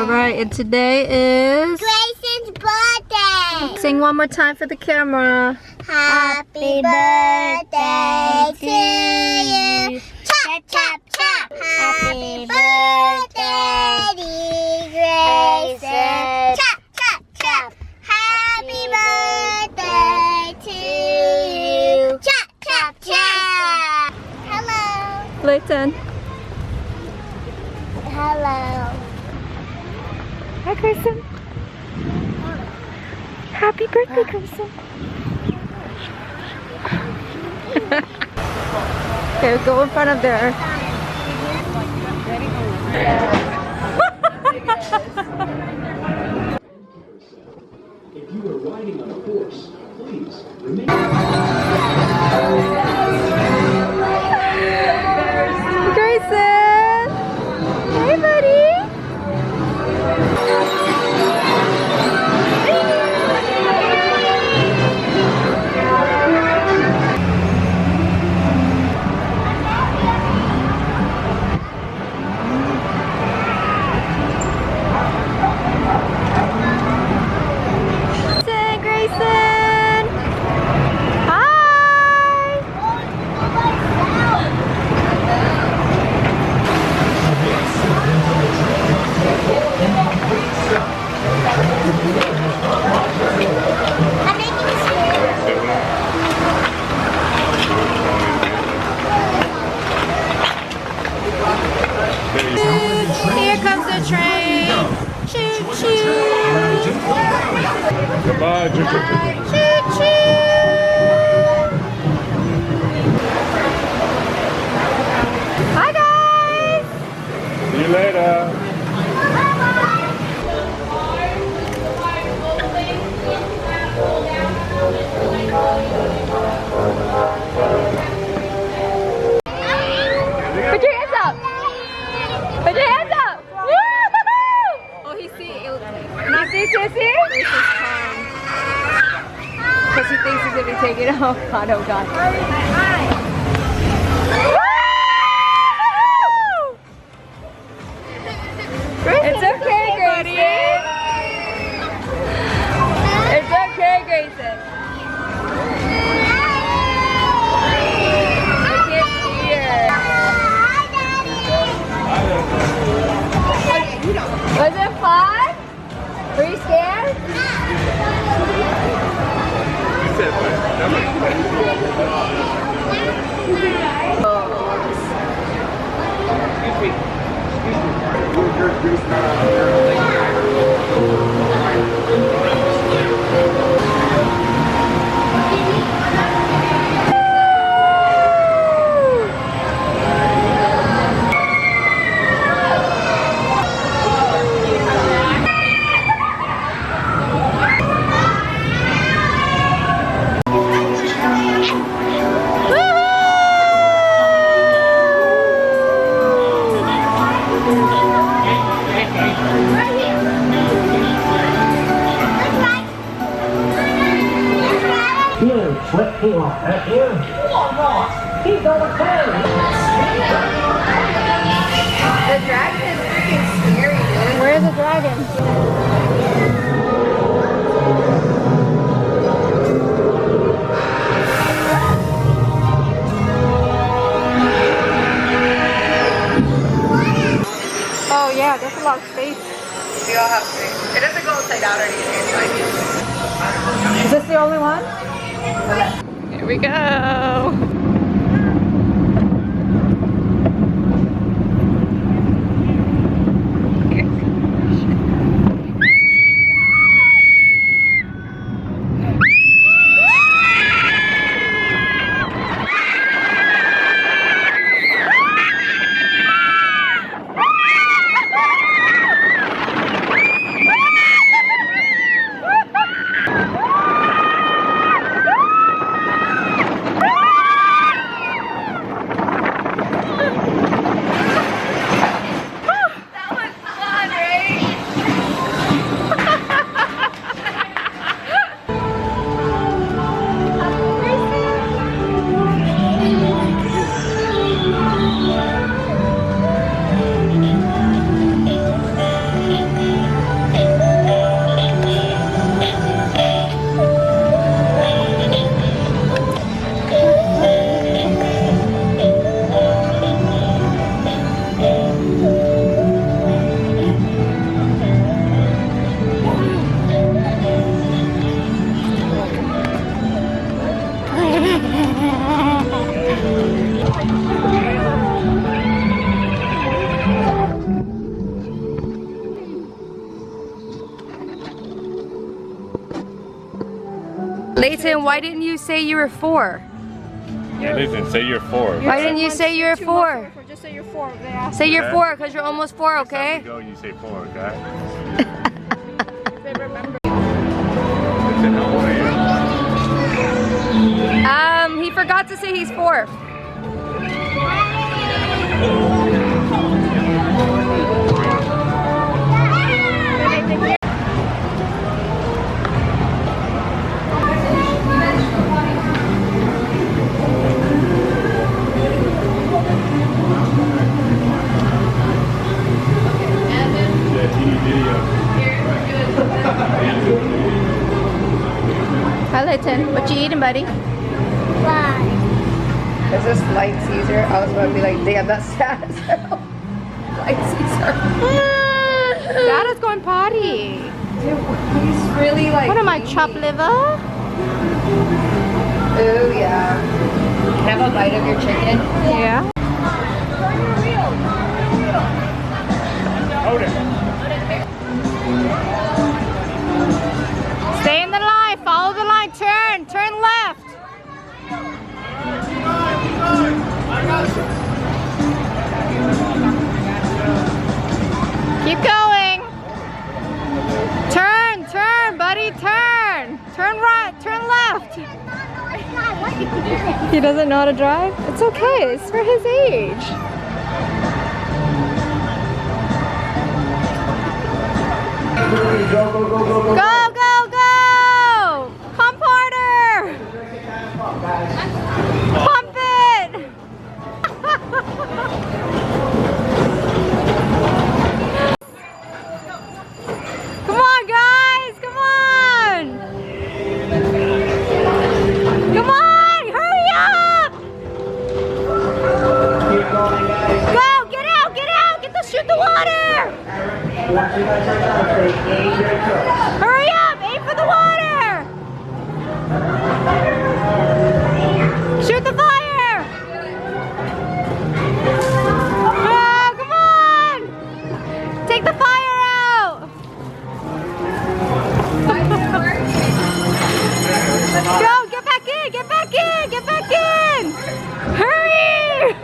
Alright, and today is Grayson's birthday. Sing one more time for the camera. Happy birthday to you. Chop, chop, chop. Happy birthday, dear Grayson. Chop, chop, chop. Happy birthday to you. Chop, chop, chop. Hello. Layton. Hello. Hi, Grayson. Happy birthday, Grayson. Okay, go in front of there. If you are riding on a horse, please remain. Grayson! Hey, buddy! Grayson! Hi! I'm making a Here comes the train! Choo choo! Goodbye, Choo choo! Hi guys! See you later. Put your hands up! Put your hands up! Woo-hoo-hoo! Oh, he see. Not see. Because he thinks he's gonna be taking it off. God, oh God. It's okay, Grayson. It's okay, Grayson. I can't see her. Was it fun? Were you scared? Flip him off at you. He's over there. The dragon is freaking scary, dude. Where's the dragon? Oh yeah, there's a lot of space. We all have space. It doesn't go upside down or anything. It's like Is this the only one? Here we go. Layton, why didn't you say you were 4? Yeah, listen, say you're 4. Why didn't you say you're 4? Just say you're 4. They asked. Say you're 4 because you're almost 4, okay? Go, you say 4, okay? They remember. Listen, how old are you? He forgot to say he's 4. Hi, Layton. What you eating, buddy? Why? Is this light Caesar? I was about to be like, damn, that's sad. Light Caesar. Dad is going potty. Dude, he's really like. What am I, chopped liver? Oh yeah. Can I have a bite of your chicken? Yeah. Hold it. Stay in the line, follow the line, turn left. Keep going. Turn, buddy, turn. Turn right, turn left. He doesn't know how to drive? It's okay, it's for his age. Go, go, go! Pump harder! Pump it! Come on, guys! Come on! Come on! Hurry up! Go! Get out! Get out! Shoot the water! Hurry up! Aim for the water! Shoot the fire! Oh, come on! Take the fire out! Go! Get back in! Get back in! Get back in! Hurry!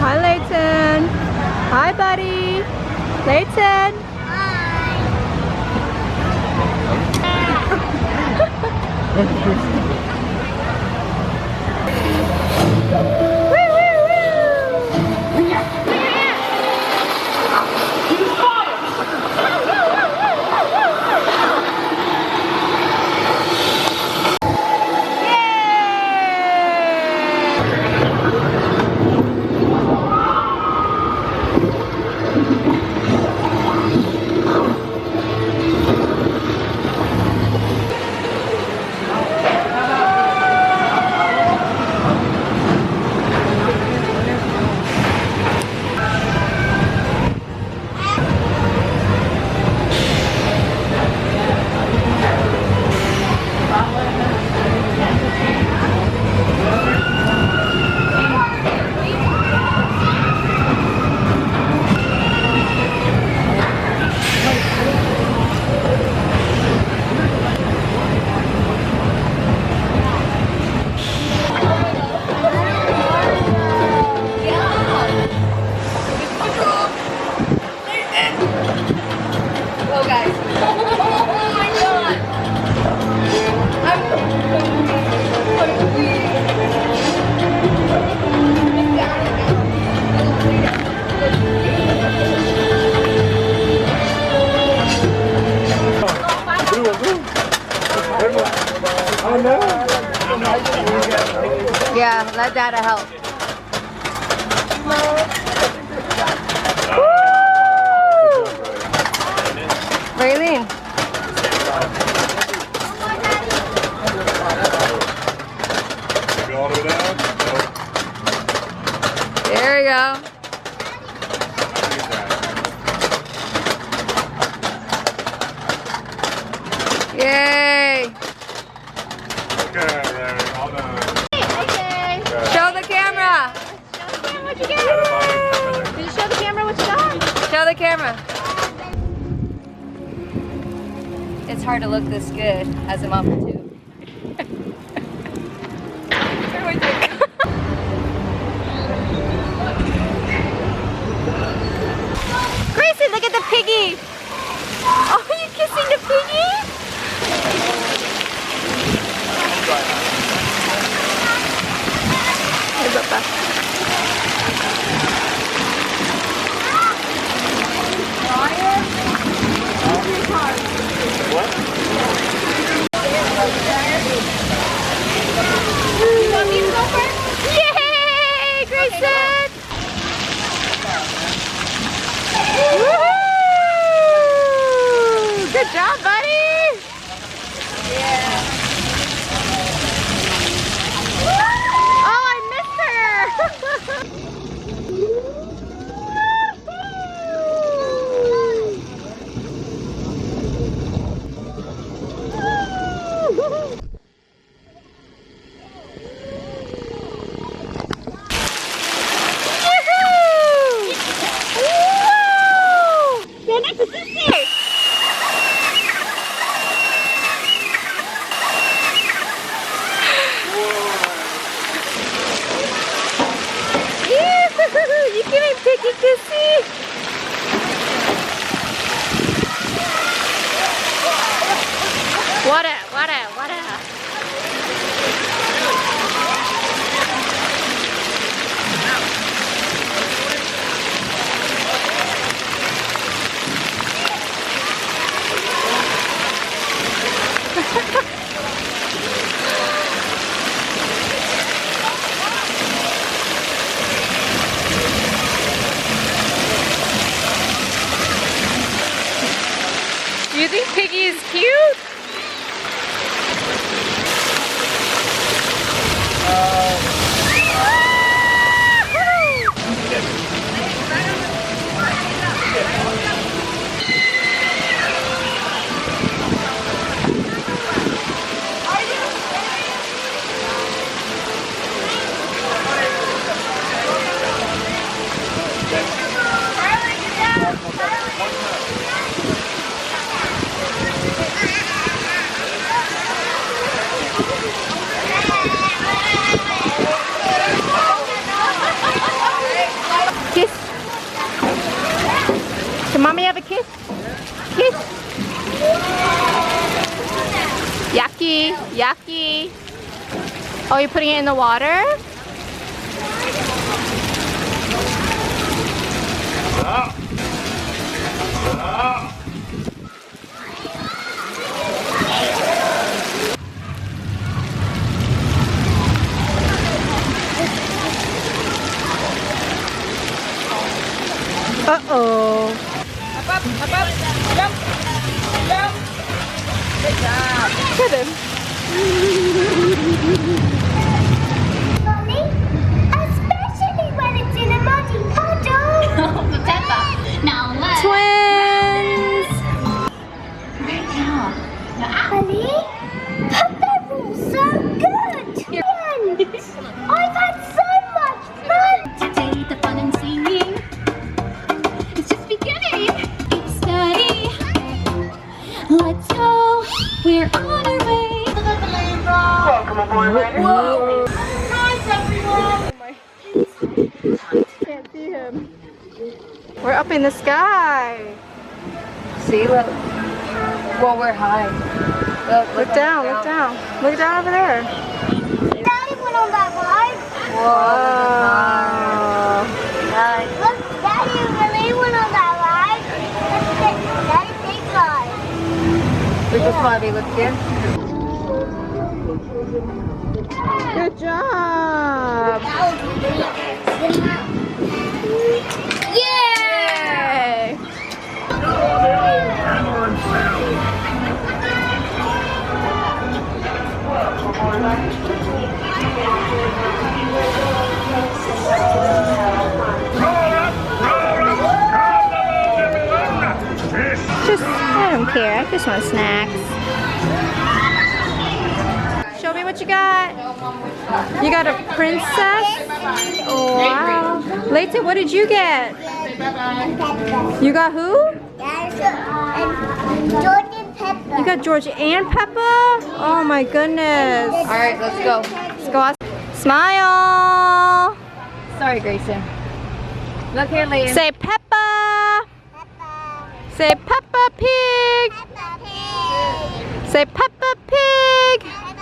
Hi, Layton. Hi, buddy. Layton. Oh no! Yeah, let Dada help. Raylene. Go all the way down? There we go. Yay! Okay, there. All done. Show the camera. What you get? Did you show the camera what you got? Show the camera. It's hard to look this good as a mom for two. Grayson, look at the piggy. Oh, are you kissing the piggy? Hey, Peppa. You want me to go first? Yay, Grayson! Woohoo! Good job, buddy! Oh, I missed her! You're next to sister! You giving Piggy kissy? What a. Do you think Piggy is cute? Kiss. Can mommy have a kiss? Kiss. Yucky, yucky. Oh, you're putting it in the water? Uh-oh. Up, jump, jump. Good job. Look at him. Mommy, especially when it's in a muddy puddle. Peppa. Now what? Twins. Right now. Honey, Peppa rules so good. And I've had so much fun. Today the fun and singing is just beginning. It's steady. Let's go. We're on our way. Welcome aboard, Ryder. Whoa. Surprise, everyone! Can't see him. We're up in the sky. See, look. Well, we're high. Look down, look down. Look down over there. Daddy went on that ride. Wow. Look, Daddy really went on that ride. Daddy, big ride. We just want to be look here. I don't care. I just want snacks. Show me what you got. You got a princess? Oh, wow. Layton, what did you get? You got who? George and Peppa. You got George and Peppa? Oh my goodness. All right, let's go. Let's go. Smile. Sorry, Grayson. Look here, Liam. Say Peppa. Say Peppa Pig. Peppa Pig. Say Peppa Pig. Peppa